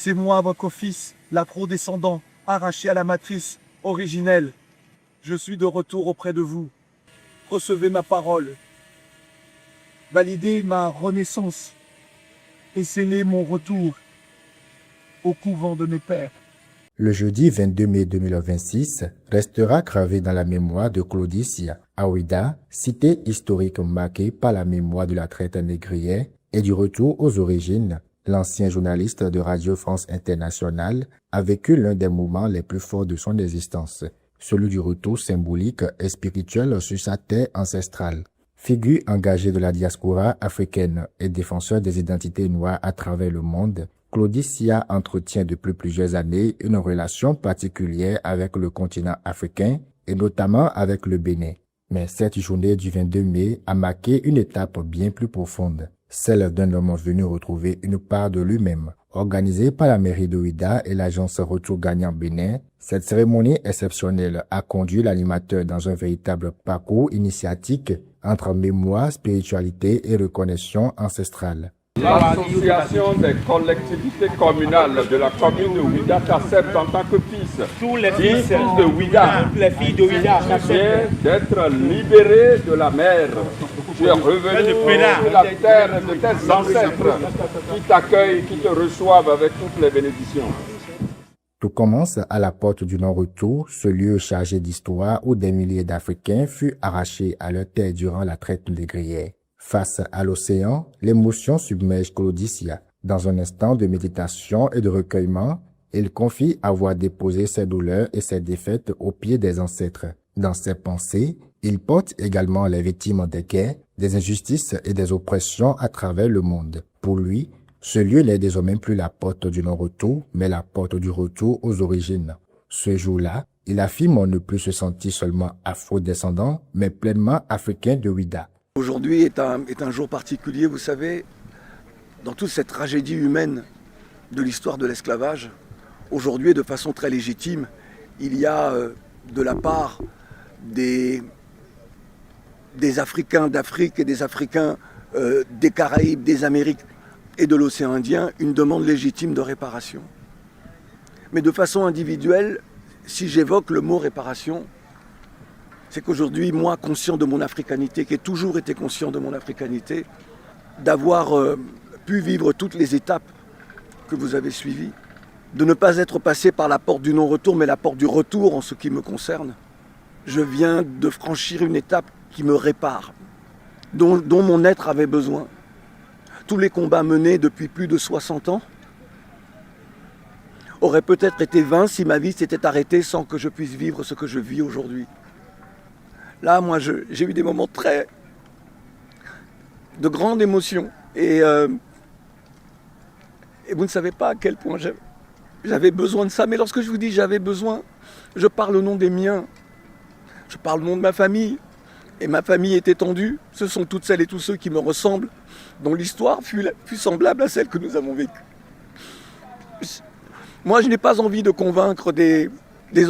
C'est moi, votre fils, l'afro-descendant, arraché à la matrice originelle. Je suis de retour auprès de vous. Recevez ma parole. Validez ma renaissance. Et scellez mon retour au couvent de mes pères. Le jeudi 22 mai 2026 restera gravé dans la mémoire de Claudicia à Ouidah, cité historique marquée par la mémoire de la traite négrière et du retour aux origines. L'ancien journaliste de Radio France Internationale a vécu l'un des moments les plus forts de son existence, celui du retour symbolique et spirituel sur sa terre ancestrale. Figure engagée de la diaspora africaine et défenseur des identités noires à travers le monde, Claudicia entretient depuis plusieurs années une relation particulière avec le continent africain et notamment avec le Bénin. Mais cette journée du 22 mai a marqué une étape bien plus profonde, celle d'un homme venu retrouver une part de lui-même. Organisée par la mairie de Ouidah et l'agence Retour Gagnant Bénin, cette cérémonie exceptionnelle a conduit l'animateur dans un véritable parcours initiatique entre mémoire, spiritualité et reconnaissance ancestrale. L'association des collectivités communales de la commune de Ouidah t'accepte en tant que fils. Tous les fils de Ouidah. Toutes les filles de Ouidah Viens d'être libéré de la mer. Tu es revenu de la terre de tes ancêtres qui t'accueillent, qui te reçoivent avec toutes les bénédictions. Tout commence à la porte du non-retour, ce lieu chargé d'histoire où des milliers d'Africains furent arrachés à leur terre durant la traite négrière. Face à l'océan, l'émotion submerge Claudicia. Dans un instant de méditation et de recueillement, il confie avoir déposé ses douleurs et ses défaites aux pieds des ancêtres. Dans ses pensées, il porte également les victimes des guerres, des injustices et des oppressions à travers le monde. Pour lui, ce lieu n'est désormais plus la porte du non-retour, mais la porte du retour aux origines. Ce jour-là, il affirme ne plus se sentir seulement afro-descendant, mais pleinement africain de Ouidah. Aujourd'hui est un jour particulier, vous savez, dans toute cette tragédie humaine de l'histoire de l'esclavage. Aujourd'hui, de façon très légitime, il y a de la part des Africains d'Afrique et des Africains des Caraïbes, des Amériques et de l'océan Indien, une demande légitime de réparation. Mais de façon individuelle, si j'évoque le mot réparation, c'est qu'aujourd'hui, moi, conscient de mon africanité, qui ai toujours été conscient de mon africanité, d'avoir pu vivre toutes les étapes que vous avez suivies, de ne pas être passé par la porte du non-retour, mais la porte du retour en ce qui me concerne. Je viens de franchir une étape qui me répare, dont mon être avait besoin. Tous les combats menés depuis plus de 60 ans auraient peut-être été vains si ma vie s'était arrêtée sans que je puisse vivre ce que je vis aujourd'hui. Là, moi, j'ai eu des moments de grande émotion. Et vous ne savez pas à quel point j'avais besoin de ça. Mais lorsque je vous dis j'avais besoin, je parle au nom des miens. Je parle au nom de ma famille. Et ma famille est étendue. Ce sont toutes celles et tous ceux qui me ressemblent, dont l'histoire fut semblable à celle que nous avons vécue. Moi, je n'ai pas envie de convaincre des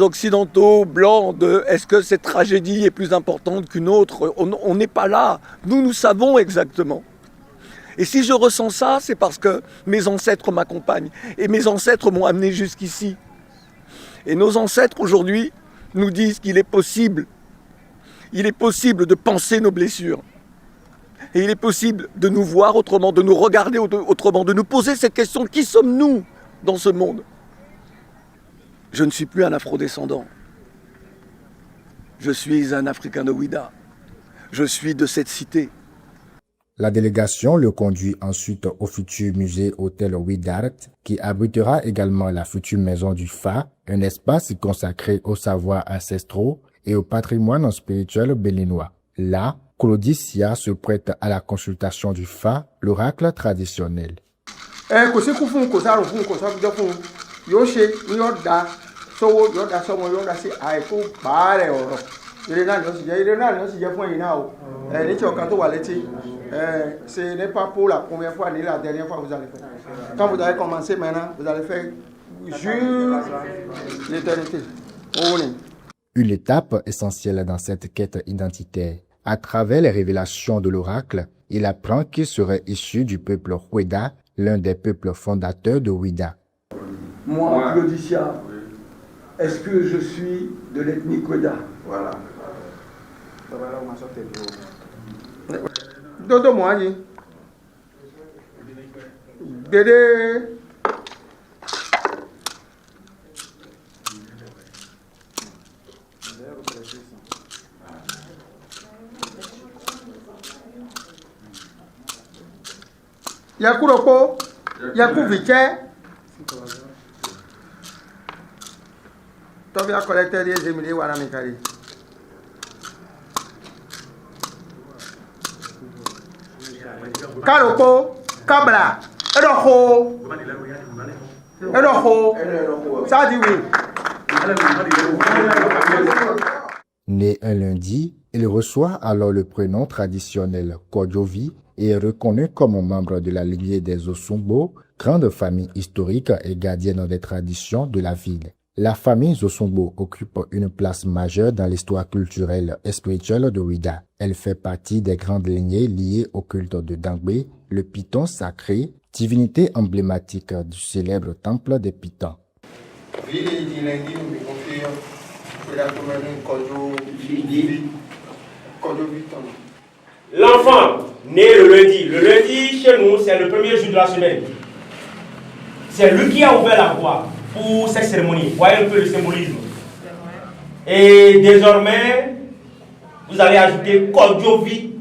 Occidentaux blancs de est-ce que cette tragédie est plus importante qu'une autre. On n'est pas là. Nous savons exactement. Et si je ressens ça, c'est parce que mes ancêtres m'accompagnent. Et mes ancêtres m'ont amené jusqu'ici. Et nos ancêtres, aujourd'hui, nous disent qu'il est possible. Il est possible de penser nos blessures. Et il est possible de nous voir autrement, de nous regarder autrement, de nous poser cette question, qui sommes-nous dans ce monde ? Je ne suis plus un afro-descendant. Je suis un Africain de Ouidah. Je suis de cette cité. La délégation le conduit ensuite au futur musée Hôtel Ouidah, qui abritera également la future maison du Fa, un espace consacré aux savoirs ancestraux et au patrimoine spirituel béninois. Là, Claudicia se prête à la consultation du Fa, l'oracle traditionnel. Ce n'est pas pour la première fois ni la dernière fois que vous allez faire. Quand vous allez commencer maintenant, vous allez faire jusqu'à l'éternité. Une étape essentielle dans cette quête identitaire. À travers les révélations de l'oracle, il apprend qu'il serait issu du peuple Hweda, l'un des peuples fondateurs de Ouidah. Moi, Claudicia, est-ce que je suis de l'ethnie Kweda? Voilà. Dodo moi, Dédé. Yakuroko, Yakuviche. Tobi a collecté des émilés ou à la mécanique. Karoko, Kabla, Eroho, ça dit oui. Né un lundi, il reçoit alors le prénom traditionnel Kodjovi et est reconnu comme membre de la lignée des Osumbo, grande famille historique et gardienne des traditions de la ville. La famille Zosumbo occupe une place majeure dans l'histoire culturelle et spirituelle de Ouida. Elle fait partie des grandes lignées liées au culte de Dangbe, le python sacré, divinité emblématique du célèbre temple des Pythons. L'enfant né le lundi. Le lundi, chez nous, c'est le premier jour de la semaine. C'est lui qui a ouvert la voie pour cette cérémonie. Voyez un peu le symbolisme. Et désormais, vous allez ajouter Kodjovi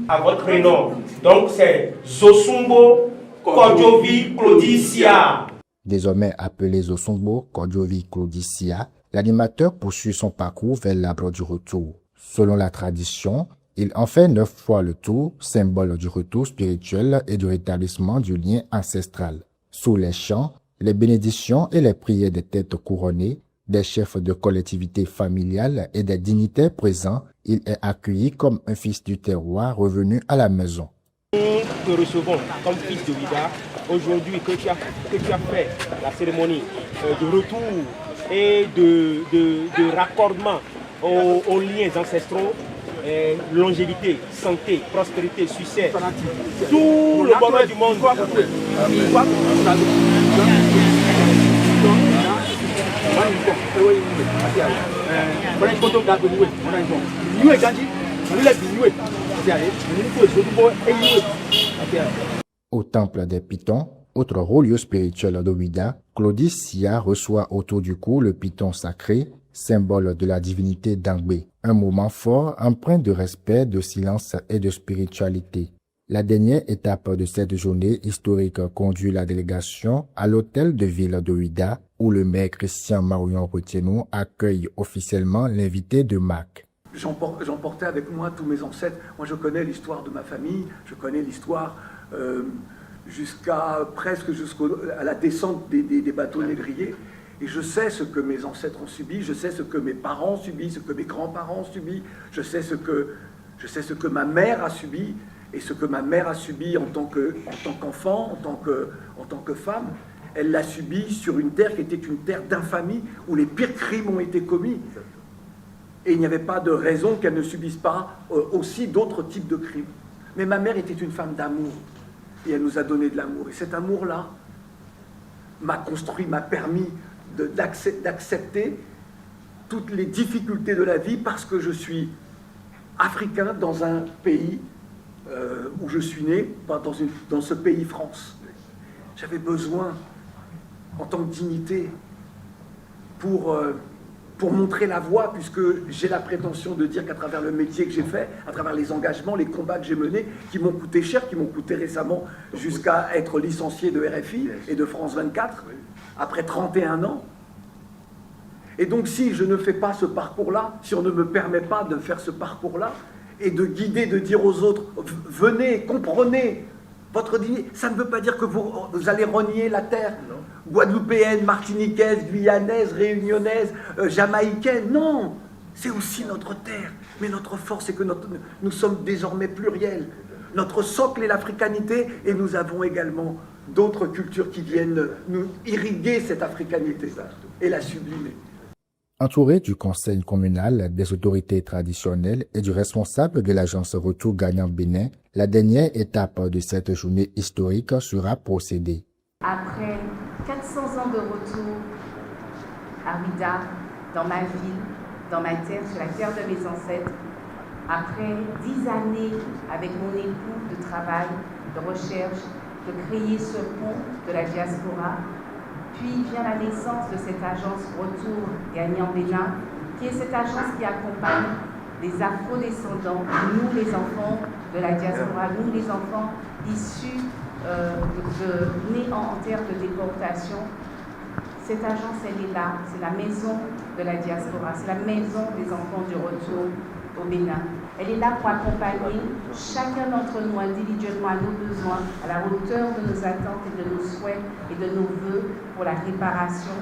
à votre prénom. Donc c'est Zosumbo Kodjovi Claudicia. Désormais appelé Zosumbo Kodjovi Claudicia, l'animateur poursuit son parcours vers l'arbre du retour. Selon la tradition, il en fait 9 fois le tour, symbole du retour spirituel et du rétablissement du lien ancestral. Sous les chants, les bénédictions et les prières des têtes couronnées, des chefs de collectivités familiales et des dignitaires présents, il est accueilli comme un fils du terroir revenu à la maison. Nous te recevons comme fils de Ouida aujourd'hui que tu as fait la cérémonie de retour et de raccordement aux liens ancestraux, longévité, santé, prospérité, succès, tout le bonheur du monde. Au temple des Pythons, autre haut lieu spirituel d'Ouida, Claudicia reçoit autour du cou le python sacré, symbole de la divinité Dangbe. Un moment fort empreint de respect, de silence et de spiritualité. La dernière étape de cette journée historique conduit la délégation à l'hôtel de ville de Ouida, où le maire Christian Marion Retieno accueille officiellement l'invité de Mac. J'emportais avec moi tous mes ancêtres. Moi, je connais l'histoire de ma famille, je connais l'histoire jusqu'à la descente des bateaux négriers. Et je sais ce que mes ancêtres ont subi, je sais ce que mes parents ont subi, ce que mes grands-parents ont subi, je sais ce que ma mère a subi, et ce que ma mère a subi en tant qu'enfant, en tant que femme. Elle l'a subi sur une terre qui était une terre d'infamie, où les pires crimes ont été commis. Et il n'y avait pas de raison qu'elle ne subisse pas aussi d'autres types de crimes. Mais ma mère était une femme d'amour, et elle nous a donné de l'amour. Et cet amour-là m'a construit, m'a permis d'accepter toutes les difficultés de la vie parce que je suis africain dans un pays où je suis né, dans ce pays France. J'avais besoin, en tant que dignité, pour montrer la voie, puisque j'ai la prétention de dire qu'à travers le métier que j'ai fait, à travers les engagements, les combats que j'ai menés, qui m'ont coûté cher, qui m'ont coûté récemment jusqu'à être licencié de RFI et de France 24, après 31 ans. Et donc si je ne fais pas ce parcours-là, si on ne me permet pas de faire ce parcours-là, et de guider, de dire aux autres, venez, comprenez votre dignité, ça ne veut pas dire que vous allez renier la terre guadeloupéenne, martiniquaise, guyanaise, réunionnaise, jamaïcaine. Non, c'est aussi notre terre. Mais notre force, c'est que nous sommes désormais pluriels. Notre socle est l'africanité, et nous avons également d'autres cultures qui viennent nous irriguer cette africanité et la sublimer. Entouré du conseil communal, des autorités traditionnelles et du responsable de l'agence Retour Gagnant Bénin, la dernière étape de cette journée historique sera procédée. Après à Ouidah, dans ma ville, dans ma terre, sur la terre de mes ancêtres. Après 10 années avec mon époux de travail, de recherche, de créer ce pont de la diaspora, puis vient la naissance de cette agence Retour Gagnant-Bénin, qui est cette agence qui accompagne les afro-descendants, nous les enfants de la diaspora, nous les enfants issus nés en terre de déportation. Cette agence, elle est là, c'est la maison de la diaspora, c'est la maison des enfants du retour au Bénin. Elle est là pour accompagner chacun d'entre nous individuellement à nos besoins, à la hauteur de nos attentes et de nos souhaits et de nos vœux pour la réparation,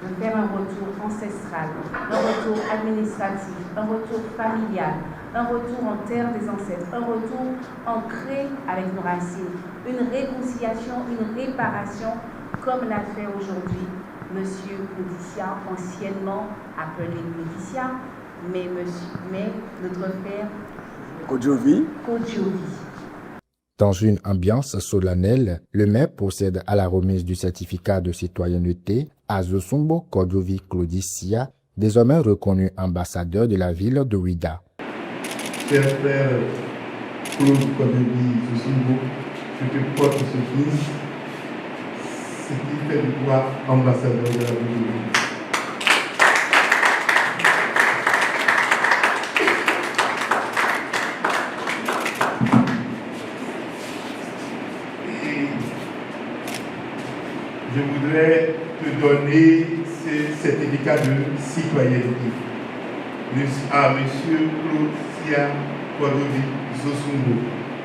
de faire un retour ancestral, un retour administratif, un retour familial, un retour en terre des ancêtres, un retour ancré avec nos racines, une réconciliation, une réparation, comme l'a fait aujourd'hui Monsieur Clodicia, anciennement appelé Clodicia, mais notre père Kodjovi. Dans une ambiance solennelle, le maire procède à la remise du certificat de citoyenneté à Zosumbo Kodjovi Clodicia, désormais reconnu ambassadeur de la ville de Ouidah. Cher frère Claude Kodjovi Zosumbo, je te porte ce fils, ce qui fait de toi ambassadeur de la ville de Ouidah. Je voudrais te donner ce certificat de citoyenneté à M. Clodicia Kodjovi Zosumbo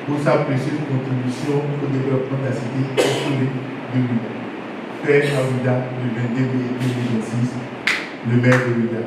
pour sa précieuse contribution au développement de la cité historique de Ouidah. Fait à Ouidah le 22 mai 2026, le maire de Ouidah.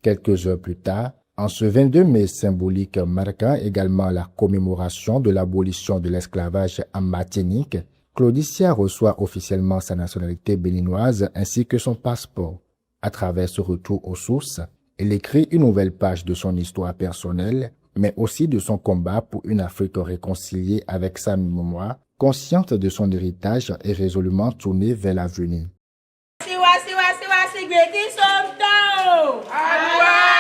Quelques heures plus tard, en ce 22 mai symbolique marquant également la commémoration de l'abolition de l'esclavage en Martinique, Clodicia reçoit officiellement sa nationalité béninoise ainsi que son passeport. À travers ce retour aux sources, il écrit une nouvelle page de son histoire personnelle, mais aussi de son combat pour une Afrique réconciliée avec sa mémoire, consciente de son héritage et résolument tournée vers l'avenir. Siwa, siwa, siwa, siwa, siwa, siwa, siwa, siwa, siwa,